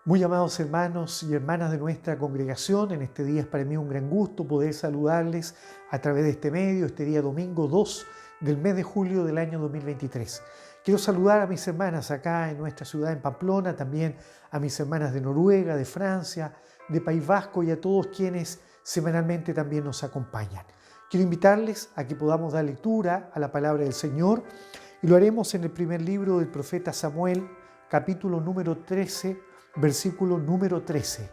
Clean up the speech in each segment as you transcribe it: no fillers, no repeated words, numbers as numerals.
Muy amados hermanos y hermanas de nuestra congregación, en este día es para mí un gran gusto poder saludarles a través de este medio, este día domingo 2 del mes de julio del año 2023. Quiero saludar a mis hermanas acá en nuestra ciudad, en Pamplona, también a mis hermanas de Noruega, de Francia, de País Vasco y a todos quienes semanalmente también nos acompañan. Quiero invitarles a que podamos dar lectura a la palabra del Señor y lo haremos en el primer libro del profeta Samuel, capítulo número 13, versículo número 13.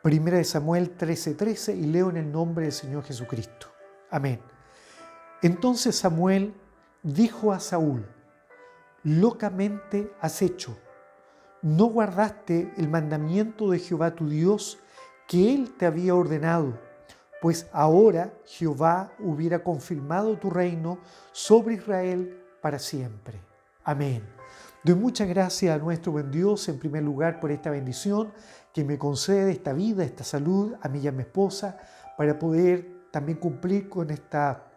Primera de Samuel 13:13 y leo en el nombre del Señor Jesucristo. Amén. Entonces Samuel dijo a Saúl: locamente has hecho. No guardaste el mandamiento de Jehová tu Dios que él te había ordenado, pues ahora Jehová hubiera confirmado tu reino sobre Israel para siempre. Amén. Doy muchas gracias a nuestro buen Dios en primer lugar por esta bendición que me concede, esta vida, esta salud, a mí y a mi esposa, para poder también cumplir con esta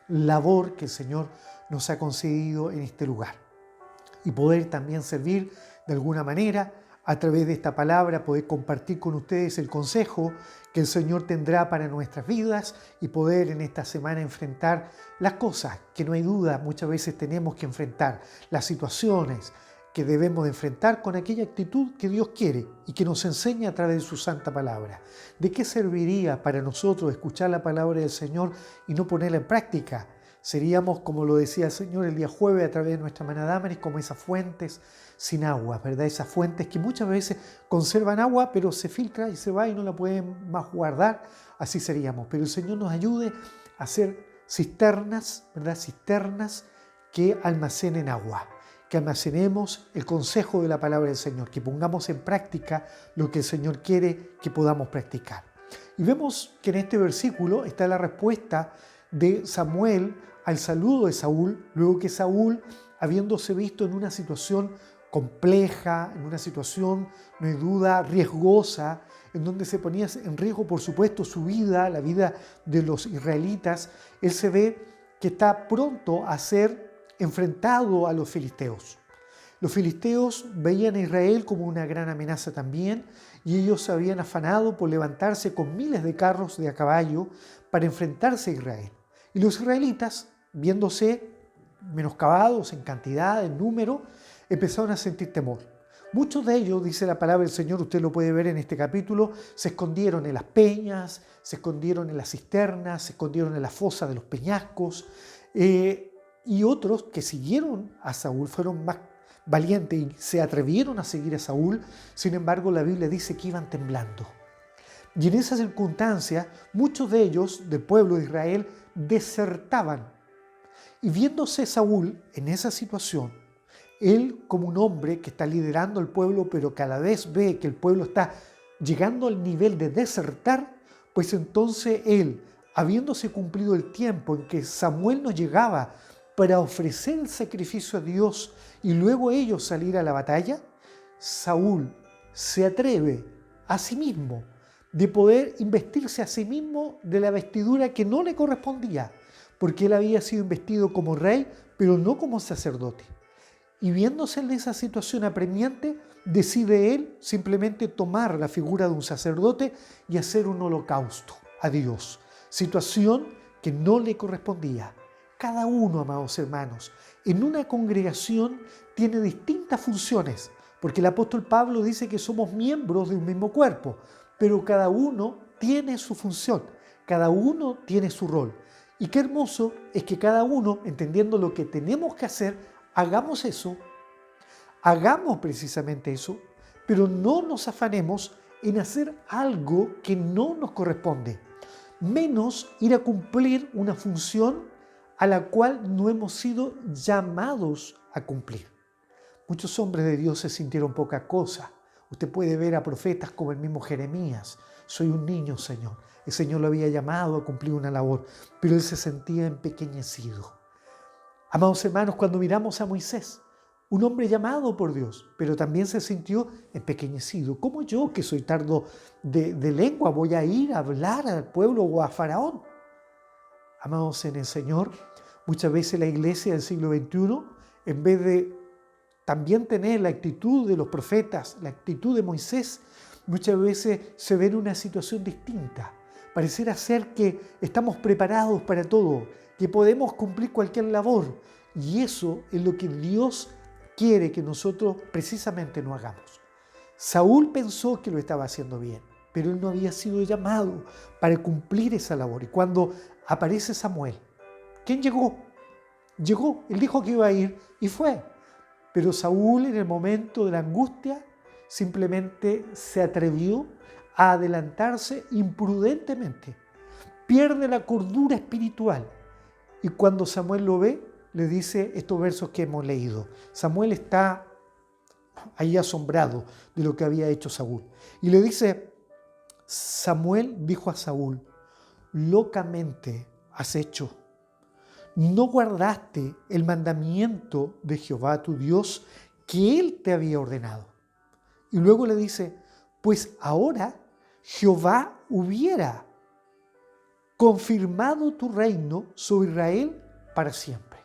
labor que el Señor nos ha concedido en este lugar. Y poder también servir de alguna manera a través de esta palabra, poder compartir con ustedes el consejo que el Señor tendrá para nuestras vidas y poder en esta semana enfrentar las cosas que no hay duda muchas veces tenemos que enfrentar, las situaciones que debemos de enfrentar con aquella actitud que Dios quiere y que nos enseña a través de su santa palabra. ¿De qué serviría para nosotros escuchar la palabra del Señor y no ponerla en práctica? Seríamos, como lo decía el Señor el día jueves a través de nuestra hermana Damaris, como esas fuentes sin agua, ¿verdad? Esas fuentes que muchas veces conservan agua, pero se filtra y se va y no la pueden más guardar. Así seríamos. Pero el Señor nos ayude a hacer cisternas, ¿verdad? Cisternas que almacenen agua. Que almacenemos el consejo de la palabra del Señor, que pongamos en práctica lo que el Señor quiere que podamos practicar. Y vemos que en este versículo está la respuesta de Samuel al saludo de Saúl, luego que Saúl, habiéndose visto en una situación compleja, en una situación, no hay duda, riesgosa, en donde se ponía en riesgo, por supuesto, su vida, la vida de los israelitas, él se ve que está pronto a ser enfrentado a los filisteos. Los filisteos veían a Israel como una gran amenaza también y ellos se habían afanado por levantarse con miles de carros de a caballo para enfrentarse a Israel. Y los israelitas, viéndose menoscabados en cantidad, en número, empezaron a sentir temor. Muchos de ellos, dice la palabra del Señor, usted lo puede ver en este capítulo, se escondieron en las peñas, se escondieron en las cisternas, se escondieron en las fosas de los peñascos, y otros que siguieron a Saúl fueron más valientes y se atrevieron a seguir a Saúl. Sin embargo, la Biblia dice que iban temblando. Y en esa circunstancia, muchos de ellos, del pueblo de Israel, desertaban. Y viéndose Saúl en esa situación, él como un hombre que está liderando al pueblo, pero cada vez ve que el pueblo está llegando al nivel de desertar, pues entonces él, habiéndose cumplido el tiempo en que Samuel no llegaba para ofrecer el sacrificio a Dios y luego ellos salir a la batalla, Saúl se atreve a sí mismo de poder investirse a sí mismo de la vestidura que no le correspondía, porque él había sido investido como rey, pero no como sacerdote. Y viéndose en esa situación apremiante, decide él simplemente tomar la figura de un sacerdote y hacer un holocausto a Dios. Situación que no le correspondía. Cada uno, amados hermanos, en una congregación tiene distintas funciones, porque el apóstol Pablo dice que somos miembros de un mismo cuerpo, pero cada uno tiene su función, cada uno tiene su rol. Y qué hermoso es que cada uno, entendiendo lo que tenemos que hacer, hagamos eso, hagamos precisamente eso, pero no nos afanemos en hacer algo que no nos corresponde, menos ir a cumplir una función a la cual no hemos sido llamados a cumplir. Muchos hombres de Dios se sintieron poca cosa. Usted puede ver a profetas como el mismo Jeremías. Soy un niño, Señor. El Señor lo había llamado a cumplir una labor, pero él se sentía empequeñecido. Amados hermanos, cuando miramos a Moisés, un hombre llamado por Dios, pero también se sintió empequeñecido. ¿Cómo yo, que soy tardo de lengua, voy a ir a hablar al pueblo o a Faraón? Amados en el Señor, muchas veces la iglesia del siglo XXI, en vez de también tener la actitud de los profetas, la actitud de Moisés, muchas veces se ve en una situación distinta. Pareciera ser que estamos preparados para todo, que podemos cumplir cualquier labor. Y eso es lo que Dios quiere que nosotros precisamente no hagamos. Saúl pensó que lo estaba haciendo bien, pero él no había sido llamado para cumplir esa labor. Y cuando aparece Samuel, ¿quién llegó? Llegó, él dijo que iba a ir y fue. Pero Saúl, en el momento de la angustia, simplemente se atrevió a adelantarse imprudentemente. Pierde la cordura espiritual. Y cuando Samuel lo ve, le dice estos versos que hemos leído. Samuel está ahí asombrado de lo que había hecho Saúl. Y le dice, Samuel dijo a Saúl, locamente has hecho. No guardaste el mandamiento de Jehová tu Dios que él te había ordenado. Y luego le dice, pues ahora Jehová hubiera confirmado tu reino sobre Israel para siempre.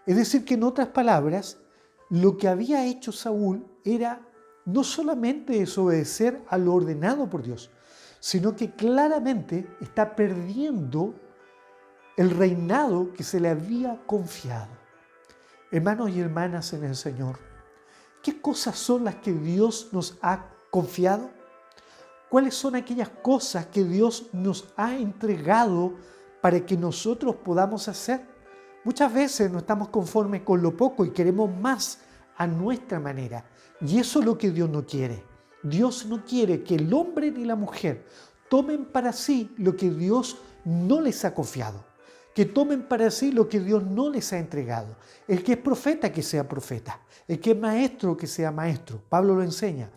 Es decir, que en otras palabras, lo que había hecho Saúl era no solamente desobedecer a lo ordenado por Dios, sino que claramente está perdiendo el reinado que se le había confiado. Hermanos y hermanas en el Señor, ¿qué cosas son las que Dios nos ha confiado? ¿Cuáles son aquellas cosas que Dios nos ha entregado para que nosotros podamos hacer? Muchas veces no estamos conformes con lo poco y queremos más a nuestra manera. Y eso es lo que Dios no quiere. Dios no quiere que el hombre ni la mujer tomen para sí lo que Dios no les ha confiado. Que tomen para sí lo que Dios no les ha entregado. El que es profeta, que sea profeta. El que es maestro, que sea maestro. Pablo lo enseña.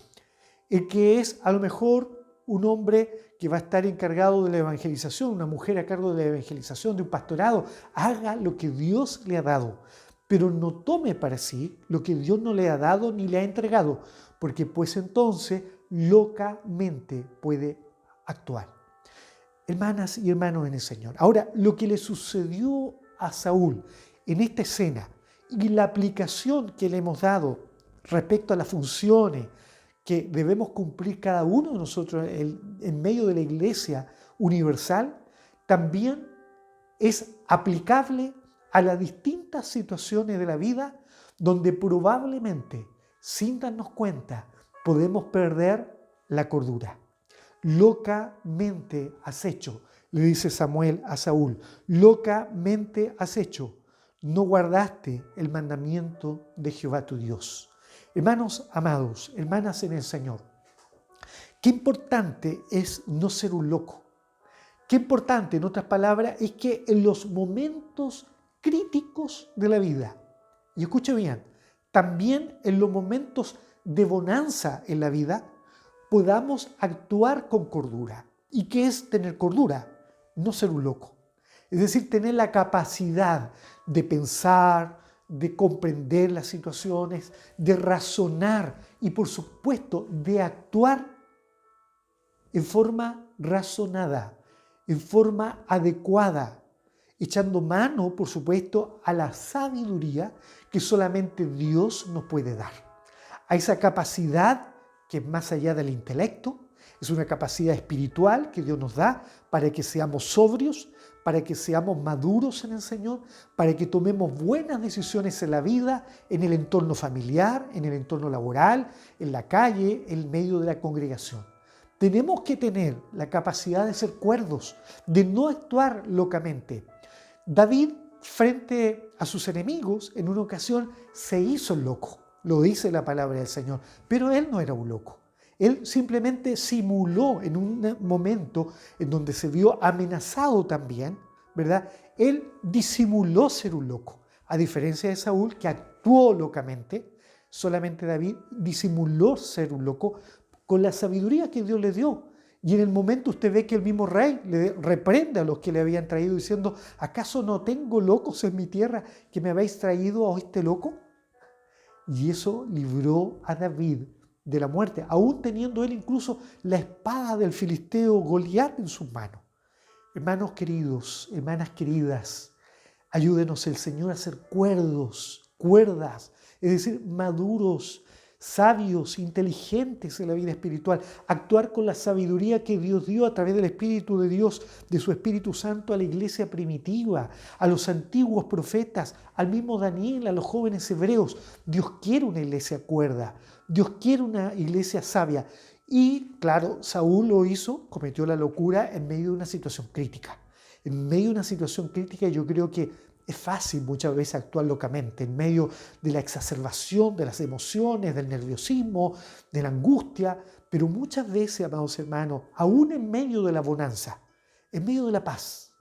El que es a lo mejor un hombre que va a estar encargado de la evangelización, una mujer a cargo de la evangelización, de un pastorado, haga lo que Dios le ha dado, pero no tome para sí lo que Dios no le ha dado ni le ha entregado, porque pues entonces locamente puede actuar. Hermanas y hermanos en el Señor. Ahora, lo que le sucedió a Saúl en esta escena y la aplicación que le hemos dado respecto a las funciones que debemos cumplir cada uno de nosotros en medio de la iglesia universal, también es aplicable a las distintas situaciones de la vida donde probablemente, sin darnos cuenta, podemos perder la cordura. Locamente has hecho, le dice Samuel a Saúl, locamente has hecho, no guardaste el mandamiento de Jehová tu Dios. Hermanos amados, hermanas en el Señor, qué importante es no ser un loco. Qué importante, en otras palabras, es que en los momentos críticos de la vida, y escuche bien, también en los momentos de bonanza en la vida, podamos actuar con cordura. ¿Y qué es tener cordura? No ser un loco. Es decir, tener la capacidad de pensar, de comprender las situaciones, de razonar y por supuesto de actuar en forma razonada, en forma adecuada, echando mano, por supuesto, a la sabiduría que solamente Dios nos puede dar. A esa capacidad que es más allá del intelecto, es una capacidad espiritual que Dios nos da para que seamos sobrios, para que seamos maduros en el Señor, para que tomemos buenas decisiones en la vida, en el entorno familiar, en el entorno laboral, en la calle, en medio de la congregación. Tenemos que tener la capacidad de ser cuerdos, de no actuar locamente. David, frente a sus enemigos, en una ocasión se hizo el loco, lo dice la palabra del Señor, pero él no era un loco. Él simplemente simuló en un momento en donde se vio amenazado también, ¿verdad? Él disimuló ser un loco, a diferencia de Saúl, que actuó locamente. Solamente David disimuló ser un loco con la sabiduría que Dios le dio. Y en el momento usted ve que el mismo rey le reprende a los que le habían traído diciendo, ¿acaso no tengo locos en mi tierra que me habéis traído a este loco? Y eso libró a David de la muerte, aún teniendo él incluso la espada del filisteo Goliat en sus manos. Hermanos queridos, hermanas queridas, ayúdenos el Señor a ser cuerdas es decir, maduros, sabios, inteligentes en la vida espiritual, actuar con la sabiduría que Dios dio a través del Espíritu de Dios, de su Espíritu Santo a la iglesia primitiva, a los antiguos profetas, al mismo Daniel, a los jóvenes hebreos. Dios quiere una iglesia cuerda, Dios quiere una iglesia sabia. Y claro, Saúl lo hizo, cometió la locura en medio de una situación crítica. En medio de una situación crítica yo creo que es fácil muchas veces actuar locamente, en medio de la exacerbación de las emociones, del nerviosismo, de la angustia, pero muchas veces, amados hermanos, aún en medio de la bonanza, en medio de la paz,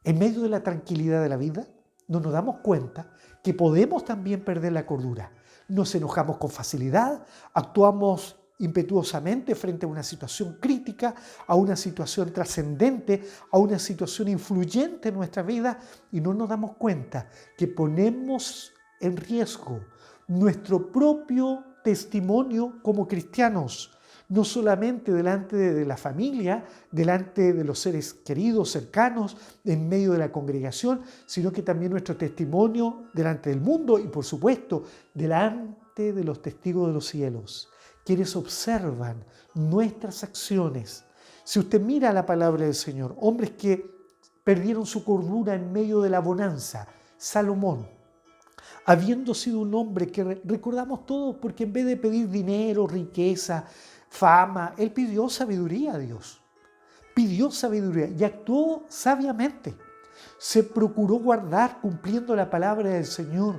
en medio de la tranquilidad de la vida, no nos damos cuenta que podemos también perder la cordura. Nos enojamos con facilidad, actuamos impetuosamente frente a una situación crítica, a una situación trascendente, a una situación influyente en nuestra vida y no nos damos cuenta que ponemos en riesgo nuestro propio testimonio como cristianos, no solamente delante de la familia, delante de los seres queridos, cercanos, en medio de la congregación, sino que también nuestro testimonio delante del mundo y por supuesto delante de los testigos de los cielos, quienes observan nuestras acciones. Si usted mira la palabra del Señor, hombres que perdieron su cordura en medio de la bonanza, Salomón, habiendo sido un hombre que recordamos todos porque en vez de pedir dinero, riqueza, fama, él pidió sabiduría a Dios. Pidió sabiduría y actuó sabiamente. Se procuró guardar cumpliendo la palabra del Señor.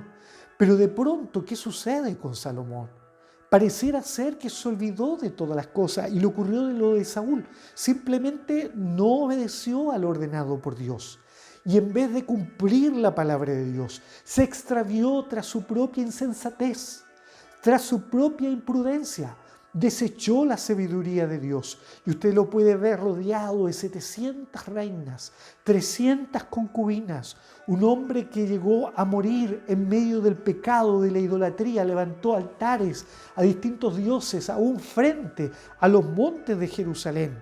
Pero de pronto, ¿qué sucede con Salomón? Pareciera ser que se olvidó de todas las cosas y le ocurrió de lo de Saúl. Simplemente no obedeció al ordenado por Dios. Y en vez de cumplir la palabra de Dios, se extravió tras su propia insensatez, tras su propia imprudencia. Desechó la sabiduría de Dios. Y usted lo puede ver rodeado de 700 reinas, 300 concubinas. Un hombre que llegó a morir en medio del pecado, de la idolatría, levantó altares a distintos dioses, aún frente a los montes de Jerusalén.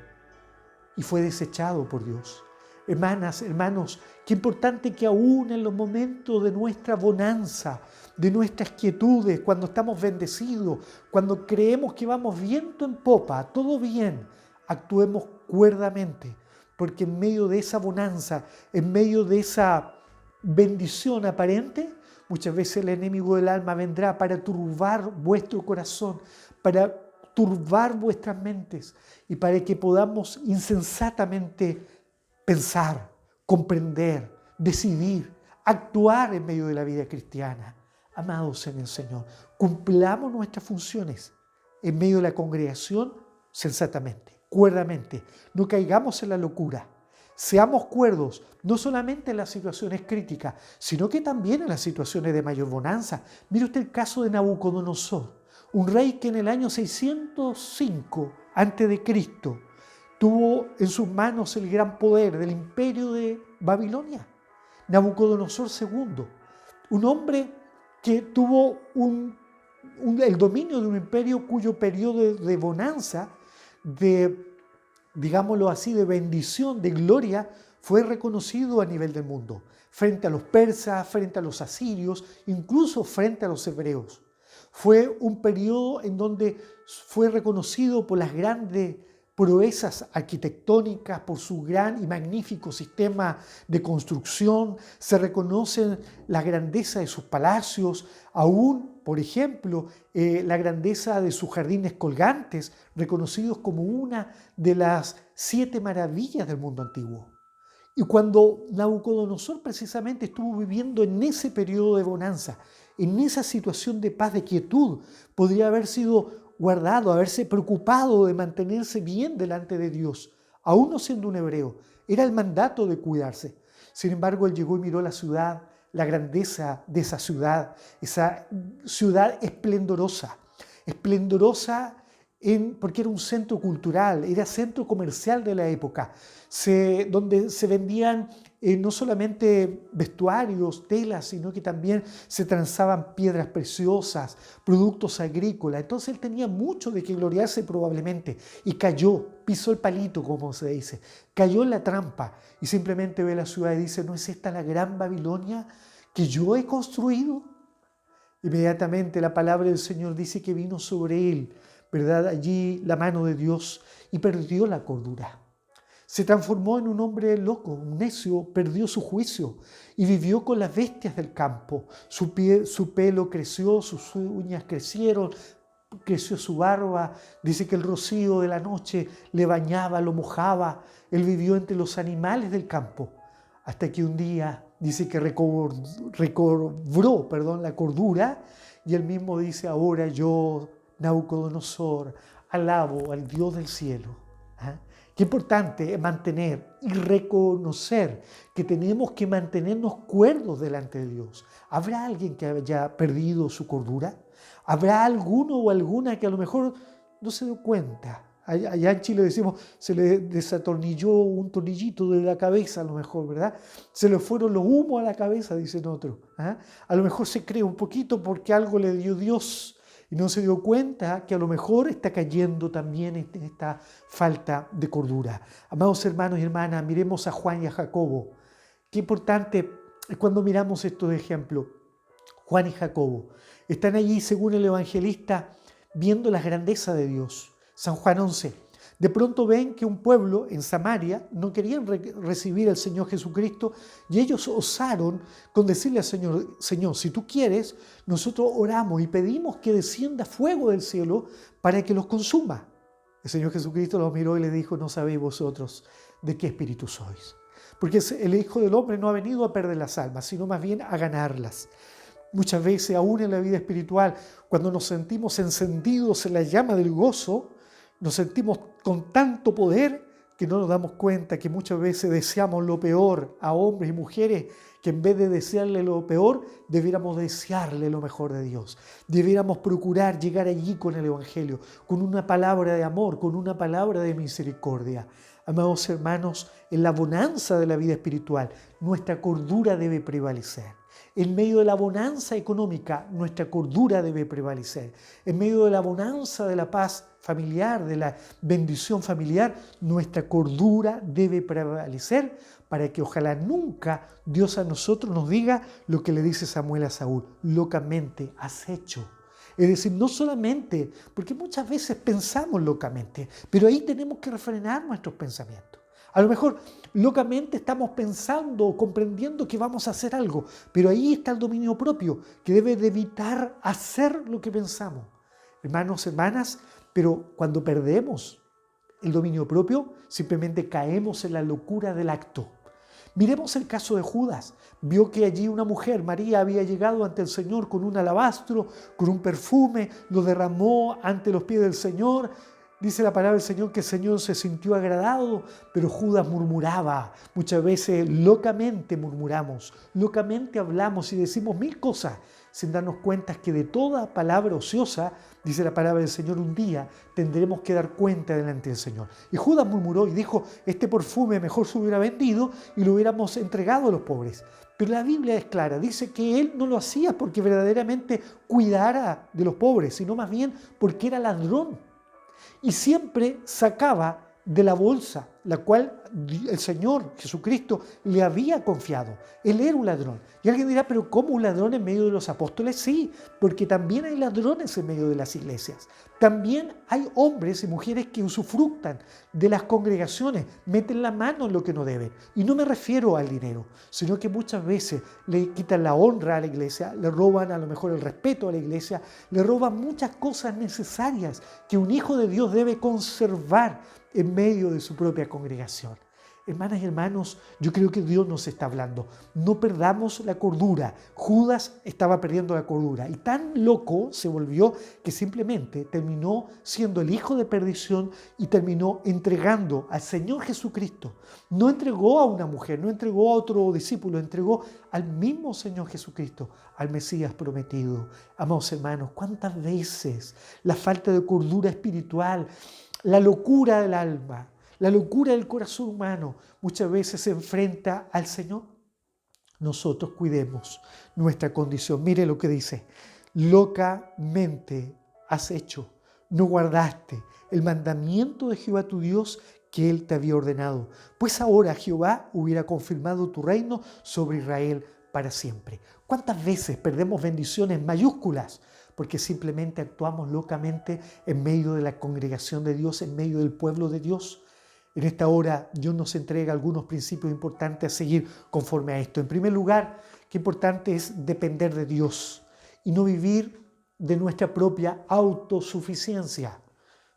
Y fue desechado por Dios. Hermanas, hermanos, qué importante que aún en los momentos de nuestra bonanza, de nuestras quietudes, cuando estamos bendecidos, cuando creemos que vamos viento en popa, todo bien, actuemos cuerdamente, porque en medio de esa bonanza, en medio de esa bendición aparente, muchas veces el enemigo del alma vendrá para turbar vuestro corazón, para turbar vuestras mentes y para que podamos insensatamente pensar, comprender, decidir, actuar en medio de la vida cristiana. Amados en el Señor, cumplamos nuestras funciones en medio de la congregación sensatamente, cuerdamente. No caigamos en la locura. Seamos cuerdos, no solamente en las situaciones críticas, sino que también en las situaciones de mayor bonanza. Mire usted el caso de Nabucodonosor, un rey que en el año 605 a.C. tuvo en sus manos el gran poder del imperio de Babilonia. Nabucodonosor II, un hombre que tuvo el dominio de un imperio cuyo periodo de bonanza, digámoslo así, de bendición, de gloria, fue reconocido a nivel del mundo, frente a los persas, frente a los asirios, incluso frente a los hebreos. Fue un periodo en donde fue reconocido por las grandes proezas arquitectónicas, por su gran y magnífico sistema de construcción. Se reconoce la grandeza de sus palacios, aún, por ejemplo, la grandeza de sus jardines colgantes, reconocidos como una de las 7 maravillas del mundo antiguo. Y cuando Nabucodonosor precisamente estuvo viviendo en ese periodo de bonanza, en esa situación de paz, de quietud, podría haber sido guardado, haberse preocupado de mantenerse bien delante de Dios, aún no siendo un hebreo. Era el mandato de cuidarse. Sin embargo, él llegó y miró la ciudad, la grandeza de esa ciudad esplendorosa, porque era un centro cultural, era centro comercial de la época, donde se vendían no solamente vestuarios, telas, sino que también se transaban piedras preciosas, productos agrícolas. Entonces él tenía mucho de qué gloriarse probablemente y cayó, pisó el palito, como se dice, cayó en la trampa y simplemente ve la ciudad y dice: ¿no es esta la gran Babilonia que yo he construido? Inmediatamente la palabra del Señor dice que vino sobre él, ¿verdad? Allí la mano de Dios y perdió la cordura. Se transformó en un hombre loco, un necio, perdió su juicio y vivió con las bestias del campo. Su pelo creció, sus uñas crecieron, creció su barba. Dice que el rocío de la noche le bañaba, lo mojaba. Él vivió entre los animales del campo. Hasta que un día dice que recobró la cordura y él mismo dice: ahora yo, Nabucodonosor, alabo al Dios del cielo. ¿Ah? Qué importante es mantener y reconocer que tenemos que mantenernos cuerdos delante de Dios. ¿Habrá alguien que haya perdido su cordura? ¿Habrá alguno o alguna que a lo mejor no se dio cuenta? Allá en Chile decimos, se le desatornilló un tornillito de la cabeza a lo mejor, ¿verdad? Se le fueron los humos a la cabeza, dicen otros. ¿Ah? A lo mejor se cree un poquito porque algo le dio Dios y no se dio cuenta que a lo mejor está cayendo también en esta falta de cordura. Amados hermanos y hermanas, miremos a Juan y a Jacobo. Qué importante es cuando miramos estos ejemplos. Juan y Jacobo están allí, según el evangelista, viendo la grandeza de Dios. San Juan 11. De pronto ven que un pueblo en Samaria no querían recibir al Señor Jesucristo y ellos osaron con decirle al Señor: Señor, si tú quieres, nosotros oramos y pedimos que descienda fuego del cielo para que los consuma. El Señor Jesucristo los miró y les dijo: no sabéis vosotros de qué espíritu sois. Porque el Hijo del Hombre no ha venido a perder las almas, sino más bien a ganarlas. Muchas veces, aún en la vida espiritual, cuando nos sentimos encendidos en la llama del gozo, nos sentimos con tanto poder que no nos damos cuenta que muchas veces deseamos lo peor a hombres y mujeres, que en vez de desearle lo peor, debiéramos desearle lo mejor de Dios. Debiéramos procurar llegar allí con el Evangelio, con una palabra de amor, con una palabra de misericordia. Amados hermanos, en la bonanza de la vida espiritual, nuestra cordura debe prevalecer. En medio de la bonanza económica, nuestra cordura debe prevalecer. En medio de la bonanza de la paz familiar, de la bendición familiar, nuestra cordura debe prevalecer para que ojalá nunca Dios a nosotros nos diga lo que le dice Samuel a Saúl: locamente has hecho. Es decir, no solamente, porque muchas veces pensamos locamente, pero ahí tenemos que refrenar nuestros pensamientos. A lo mejor locamente estamos pensando o comprendiendo que vamos a hacer algo, pero ahí está el dominio propio, que debe de evitar hacer lo que pensamos. Hermanos, hermanas, pero cuando perdemos el dominio propio, simplemente caemos en la locura del acto. Miremos el caso de Judas. Vio que allí una mujer, María, había llegado ante el Señor con un alabastro, con un perfume, lo derramó ante los pies del Señor. Dice la palabra del Señor que el Señor se sintió agradado, pero Judas murmuraba. Muchas veces locamente murmuramos, locamente hablamos y decimos mil cosas sin darnos cuenta que de toda palabra ociosa, dice la palabra del Señor, un día tendremos que dar cuenta delante del Señor. Y Judas murmuró y dijo: este perfume mejor se hubiera vendido y lo hubiéramos entregado a los pobres. Pero la Biblia es clara, dice que él no lo hacía porque verdaderamente cuidara de los pobres, sino más bien porque era ladrón. Y siempre sacaba de la bolsa, la cual el Señor Jesucristo le había confiado. Él era un ladrón. Y alguien dirá: ¿pero cómo un ladrón en medio de los apóstoles? Sí, porque también hay ladrones en medio de las iglesias. También hay hombres y mujeres que usufructan de las congregaciones, meten la mano en lo que no deben. Y no me refiero al dinero, sino que muchas veces le quitan la honra a la iglesia, le roban a lo mejor el respeto a la iglesia, le roban muchas cosas necesarias que un hijo de Dios debe conservar en medio de su propia congregación. Hermanas y hermanos, yo creo que Dios nos está hablando. No perdamos la cordura. Judas estaba perdiendo la cordura y tan loco se volvió que simplemente terminó siendo el hijo de perdición y terminó entregando al Señor Jesucristo. No entregó a una mujer, no entregó a otro discípulo, entregó al mismo Señor Jesucristo, al Mesías prometido. Amados hermanos, ¿cuántas veces la falta de cordura espiritual, la locura del alma, la locura del corazón humano muchas veces se enfrenta al Señor? Nosotros cuidemos nuestra condición. Mire lo que dice: locamente has hecho, no guardaste el mandamiento de Jehová tu Dios que Él te había ordenado. Pues ahora Jehová hubiera confirmado tu reino sobre Israel para siempre. ¿Cuántas veces perdemos bendiciones mayúsculas porque simplemente actuamos locamente en medio de la congregación de Dios, en medio del pueblo de Dios? En esta hora Dios nos entrega algunos principios importantes a seguir conforme a esto. En primer lugar, qué importante es depender de Dios y no vivir de nuestra propia autosuficiencia.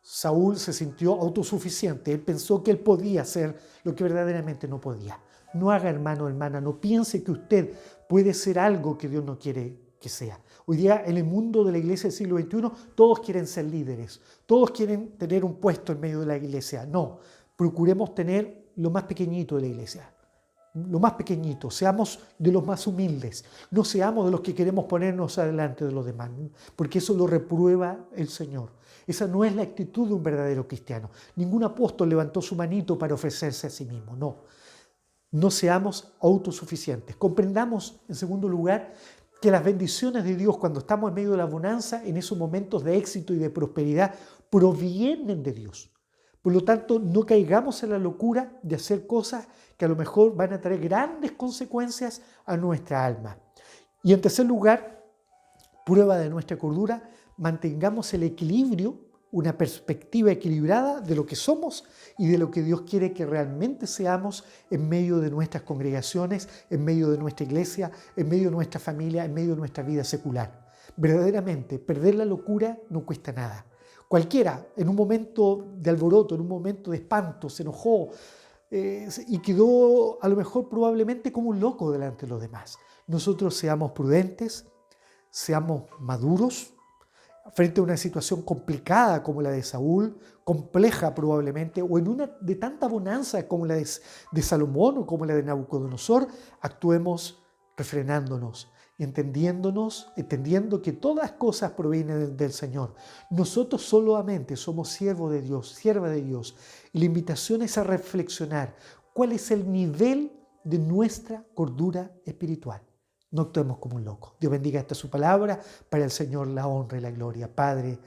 Saúl se sintió autosuficiente, él pensó que él podía hacer lo que verdaderamente no podía. No haga, hermano o hermana, no piense que usted puede ser algo que Dios no quiere que sea. Hoy día en el mundo de la iglesia del siglo XXI todos quieren ser líderes, todos quieren tener un puesto en medio de la iglesia. No, procuremos tener lo más pequeñito de la iglesia, lo más pequeñito, seamos de los más humildes, no seamos de los que queremos ponernos adelante de los demás, porque eso lo reprueba el Señor. Esa no es la actitud de un verdadero cristiano. Ningún apóstol levantó su manito para ofrecerse a sí mismo, no. No seamos autosuficientes. Comprendamos, en segundo lugar, que las bendiciones de Dios cuando estamos en medio de la bonanza, en esos momentos de éxito y de prosperidad, provienen de Dios. Por lo tanto, no caigamos en la locura de hacer cosas que a lo mejor van a traer grandes consecuencias a nuestra alma. Y en tercer lugar, prueba de nuestra cordura, mantengamos el equilibrio, una perspectiva equilibrada de lo que somos y de lo que Dios quiere que realmente seamos en medio de nuestras congregaciones, en medio de nuestra iglesia, en medio de nuestra familia, en medio de nuestra vida secular. Verdaderamente, perder la locura no cuesta nada. Cualquiera, en un momento de alboroto, en un momento de espanto, se enojó y quedó a lo mejor probablemente como un loco delante de los demás. Nosotros seamos prudentes, seamos maduros, frente a una situación complicada como la de Saúl, compleja probablemente, o en una de tanta bonanza como la de Salomón o como la de Nabucodonosor, actuemos refrenándonos y entendiendo que todas las cosas provienen del Señor. Nosotros solamente somos siervos de Dios, sierva de Dios, y la invitación es a reflexionar cuál es el nivel de nuestra cordura espiritual. No actuemos como un loco. Dios bendiga esta su palabra, para el Señor la honra y la gloria. Padre,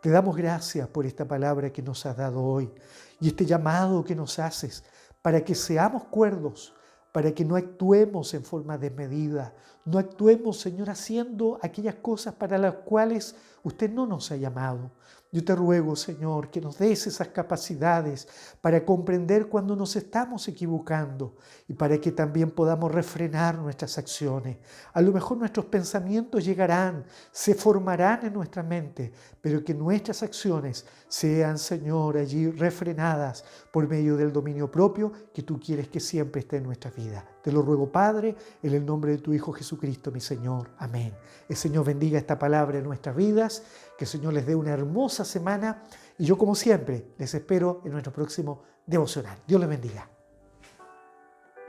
te damos gracias por esta palabra que nos has dado hoy y este llamado que nos haces para que seamos cuerdos, para que no actuemos en forma desmedida, no actuemos, Señor, haciendo aquellas cosas para las cuales usted no nos ha llamado. Yo te ruego, Señor, que nos des esas capacidades para comprender cuando nos estamos equivocando y para que también podamos refrenar nuestras acciones. A lo mejor nuestros pensamientos llegarán, se formarán en nuestra mente, pero que nuestras acciones sean, Señor, allí refrenadas por medio del dominio propio que tú quieres que siempre esté en nuestra vida. Te lo ruego, Padre, en el nombre de tu Hijo Jesucristo, mi Señor. Amén. El Señor bendiga esta palabra en nuestras vidas, que el Señor les dé una hermosa semana y yo, como siempre, les espero en nuestro próximo devocional. Dios les bendiga.